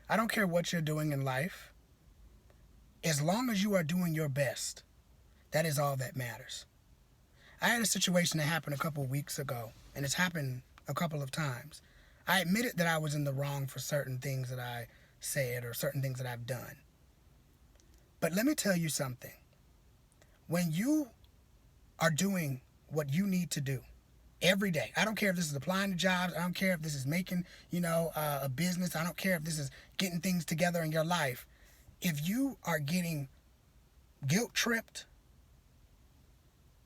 I don't care what you're doing in life. As long as you are doing your best, that is all that matters. I had a situation that happened a couple of weeks ago, and it's happened a couple of times. I admitted that I was in the wrong for certain things that I said or certain things that I've done. But let me tell you something. When you are doing what you need to do every day, I don't care if this is applying to jobs, I don't care if this is making, a business, I don't care if this is getting things together in your life. If you are getting guilt tripped,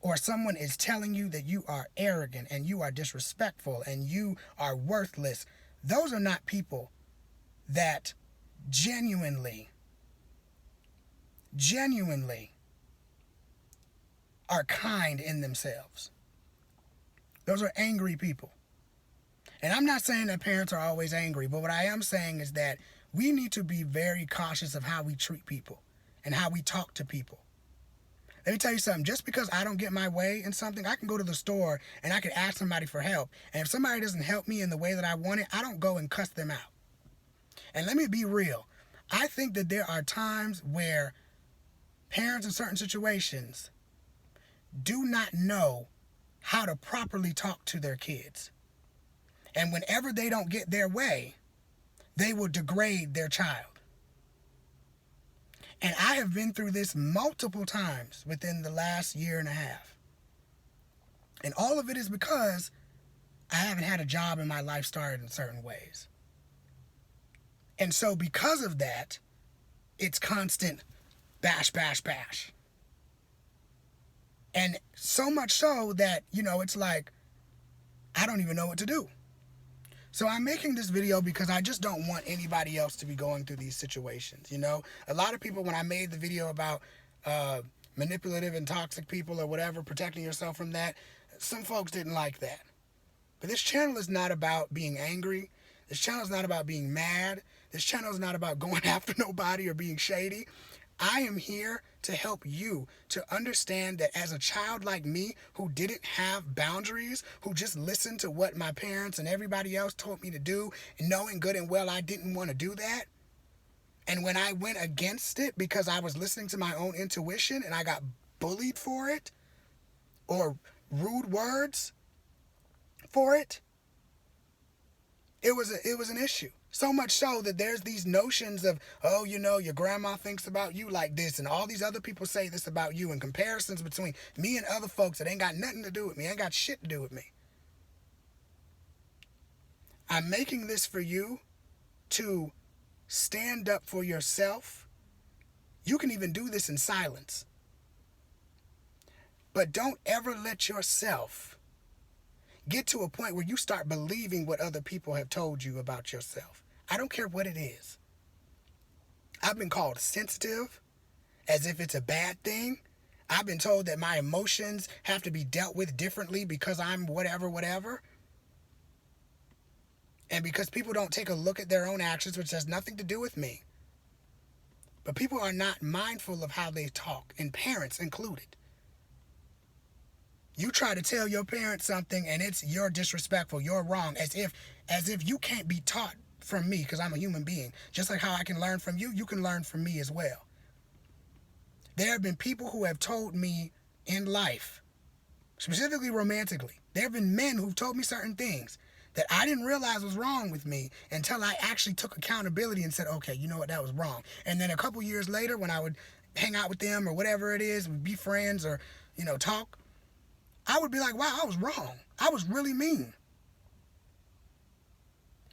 or someone is telling you that you are arrogant and you are disrespectful and you are worthless, those are not people that genuinely are kind in themselves. Those are angry people. And I'm not saying that parents are always angry, but what I am saying is that we need to be very cautious of how we treat people and how we talk to people. Let me tell you something. Just because I don't get my way in something, I can go to the store and I can ask somebody for help. And if somebody doesn't help me in the way that I want it, I don't go and cuss them out. And let me be real. I think that there are times where parents in certain situations do not know how to properly talk to their kids. And whenever they don't get their way, they will degrade their child. And I have been through this multiple times within the last year and a half. And all of it is because I haven't had a job in my life started in certain ways. And so because of that, it's constant bash, bash, bash. And so much so that, it's like, I don't even know what to do. So I'm making this video because I just don't want anybody else to be going through these situations. A lot of people, when I made the video about manipulative and toxic people or whatever, protecting yourself from that, some folks didn't like that. But this channel is not about being angry. This channel is not about being mad. This channel is not about going after nobody or being shady. I am here to help you to understand that as a child like me who didn't have boundaries, who just listened to what my parents and everybody else told me to do, and knowing good and well I didn't want to do that. And when I went against it because I was listening to my own intuition and I got bullied for it or rude words for it, it was an issue. So much so that there's these notions of, your grandma thinks about you like this, and all these other people say this about you, and comparisons between me and other folks that ain't got nothing to do with me, ain't got shit to do with me. I'm making this for you to stand up for yourself. You can even do this in silence. But don't ever let yourself get to a point where you start believing what other people have told you about yourself. I don't care what it is. I've been called sensitive, as if it's a bad thing. I've been told that my emotions have to be dealt with differently because I'm whatever. And because people don't take a look at their own actions, which has nothing to do with me. But people are not mindful of how they talk, and parents included. You try to tell your parents something and you're disrespectful, you're wrong, as if you can't be taught from me because I'm a human being. Just like how I can learn from you, you can learn from me as well. There have been people who have told me in life, specifically romantically, there have been men who've told me certain things that I didn't realize was wrong with me until I actually took accountability and said, okay, you know what, that was wrong. And then a couple years later, when I would hang out with them or whatever it is, be friends or, talk, I would be like, wow, I was wrong. I was really mean.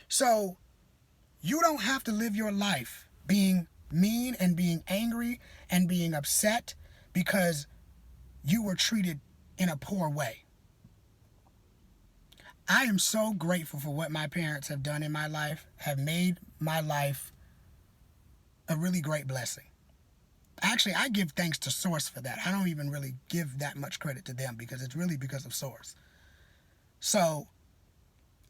So you don't have to live your life being mean and being angry and being upset because you were treated in a poor way. I am so grateful for what my parents have done in my life, have made my life a really great blessing. Actually, I give thanks to Source for that. I don't even really give that much credit to them because it's really because of Source. So,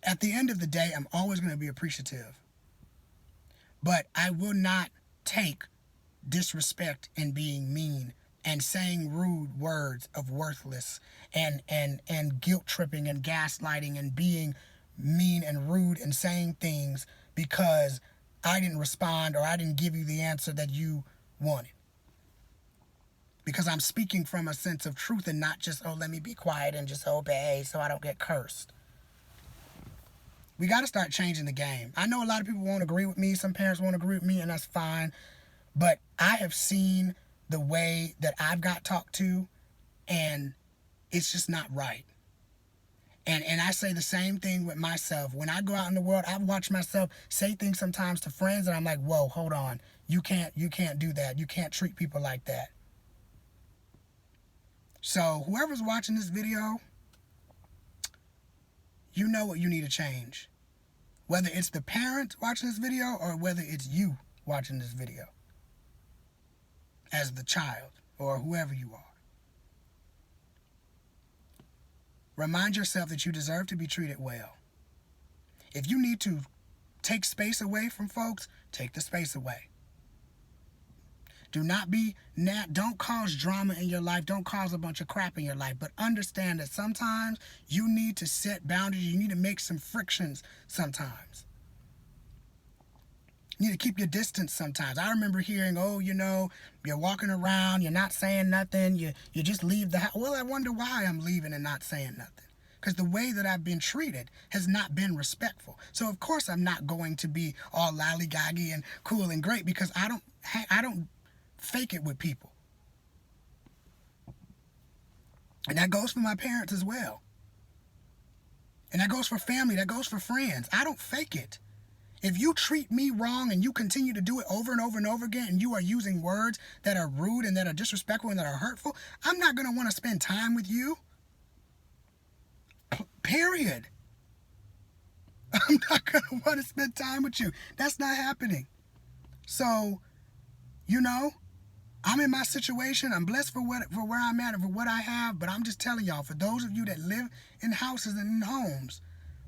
at the end of the day, I'm always going to be appreciative. But I will not take disrespect and being mean and saying rude words of worthless and guilt tripping and gaslighting and being mean and rude and saying things because I didn't respond or I didn't give you the answer that you wanted. Because I'm speaking from a sense of truth and not just, oh, let me be quiet and just obey so I don't get cursed. We got to start changing the game. I know a lot of people won't agree with me. Some parents won't agree with me, and that's fine. But I have seen the way that I've got talked to, and it's just not right. And I say the same thing with myself. When I go out in the world, I've watched myself say things sometimes to friends, and I'm like, whoa, hold on. You can't do that. You can't treat people like that. So whoever's watching this video, you know what you need to change. Whether it's the parent watching this video or whether it's you watching this video as the child or whoever you are. Remind yourself that you deserve to be treated well. If you need to take space away from folks, take the space away. Don't cause drama in your life. Don't cause a bunch of crap in your life. But understand that sometimes you need to set boundaries. You need to make some frictions sometimes. You need to keep your distance sometimes. I remember hearing, oh, you're walking around, you're not saying nothing, you just leave the house. Well, I wonder why I'm leaving and not saying nothing. Because the way that I've been treated has not been respectful. So, of course, I'm not going to be all lollygaggy and cool and great because I don't fake it with people. And that goes for my parents as well. And that goes for family. That goes for friends. I don't fake it. If you treat me wrong and you continue to do it over and over and over again and you are using words that are rude and that are disrespectful and that are hurtful, I'm not going to want to spend time with you. Period. I'm not going to want to spend time with you. That's not happening. So, I'm in my situation. I'm blessed for where I'm at and for what I have. But I'm just telling y'all, for those of you that live in houses and in homes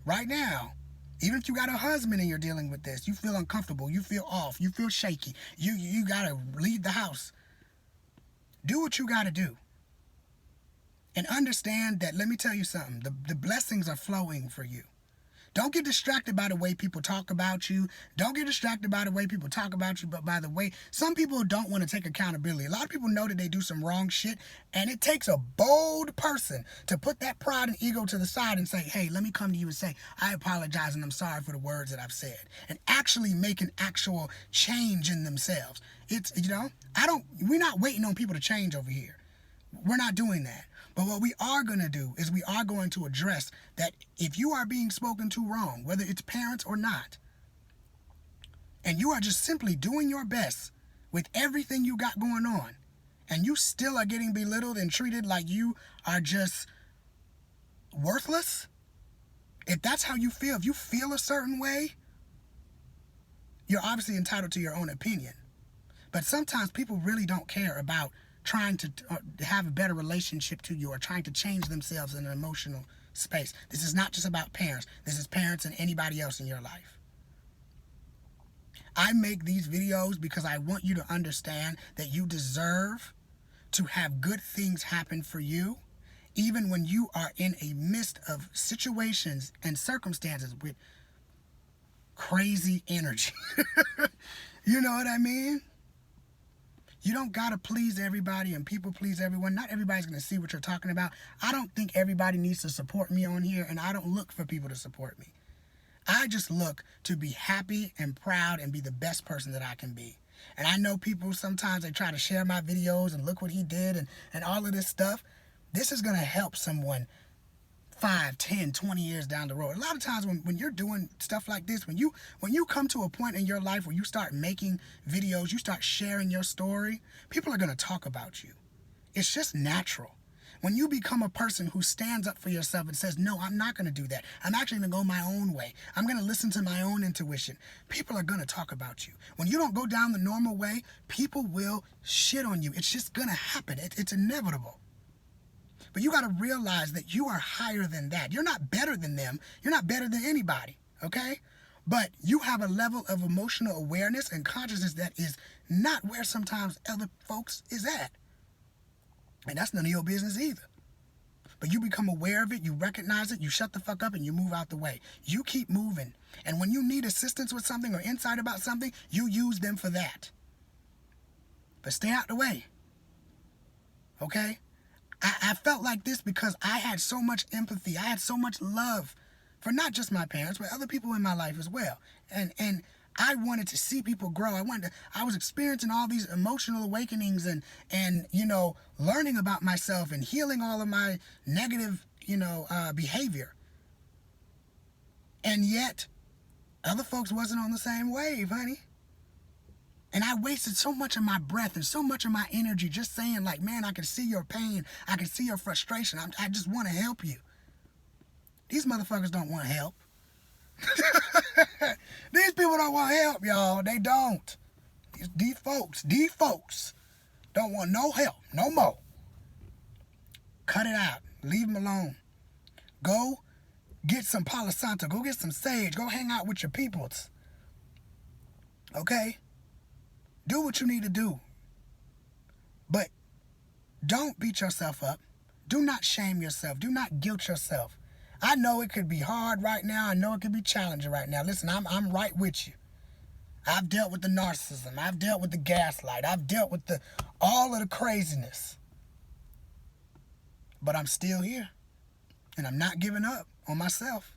right now, even if you got a husband and you're dealing with this, you feel uncomfortable, you feel off, you feel shaky, you got to leave the house. Do what you got to do. And understand that, let me tell you something, the blessings are flowing for you. Don't get distracted by the way people talk about you. Don't get distracted by the way people talk about you, but by the way, some people don't want to take accountability. A lot of people know that they do some wrong shit, and it takes a bold person to put that pride and ego to the side and say, hey, let me come to you and say, I apologize and I'm sorry for the words that I've said. And actually make an actual change in themselves. We're not waiting on people to change over here. We're not doing that. But what we are going to do is we are going to address that if you are being spoken to wrong, whether it's parents or not, and you are just simply doing your best with everything you got going on, and you still are getting belittled and treated like you are just worthless, if that's how you feel, if you feel a certain way, you're obviously entitled to your own opinion. But sometimes people really don't care about trying to have a better relationship to you or trying to change themselves in an emotional space. This is not just about parents. This is parents and anybody else in your life. I make these videos because I want you to understand that you deserve to have good things happen for you, even when you are in a midst of situations and circumstances with crazy energy. You know what I mean? You don't got to please everybody and people please everyone. Not everybody's going to see what you're talking about. I don't think everybody needs to support me on here, and I don't look for people to support me. I just look to be happy and proud and be the best person that I can be. And I know people, sometimes they try to share my videos and look what he did and all of this stuff. This is going to help someone 5, 10, 20 years down the road. A lot of times when you're doing stuff like this, when you come to a point in your life where you start making videos, you start sharing your story, people are going to talk about you. It's just natural. When you become a person who stands up for yourself and says, no, I'm not going to do that. I'm actually going to go my own way. I'm going to listen to my own intuition. People are going to talk about you. When you don't go down the normal way, people will shit on you. It's just going to happen. It's inevitable. But you got to realize that you are higher than that. You're not better than them. You're not better than anybody, okay? But you have a level of emotional awareness and consciousness that is not where sometimes other folks is at. And that's none of your business either. But you become aware of it, you recognize it, you shut the fuck up, and you move out the way. You keep moving. And when you need assistance with something or insight about something, you use them for that. But stay out the way. Okay? I felt like this because I had so much empathy. I had so much love for not just my parents, but other people in my life as well. And I wanted to see people grow. I was experiencing all these emotional awakenings and learning about myself and healing all of my negative, behavior. And yet, other folks wasn't on the same wave, honey. And I wasted so much of my breath and so much of my energy just saying like, man, I can see your pain. I can see your frustration. I just want to help you. These motherfuckers don't want help. These people don't want help, y'all. They don't. These folks don't want no help, no more. Cut it out. Leave them alone. Go get some Palo Santo. Go get some sage. Go hang out with your peoples. Okay? Do what you need to do. But don't beat yourself up. Do not shame yourself. Do not guilt yourself. I know it could be hard right now. I know it could be challenging right now. Listen, I'm right with you. I've dealt with the narcissism. I've dealt with the gaslight. I've dealt with all of the craziness. But I'm still here. And I'm not giving up on myself.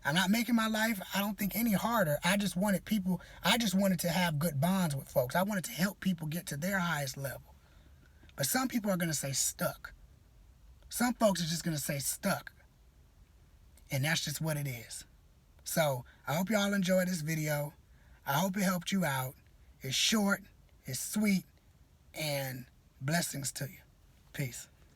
I'm not making my life, I don't think, any harder. I just wanted to have good bonds with folks. I wanted to help people get to their highest level. But some people are going to say stuck. Some folks are just going to say stuck. And that's just what it is. So, I hope y'all enjoyed this video. I hope it helped you out. It's short, it's sweet, and blessings to you. Peace.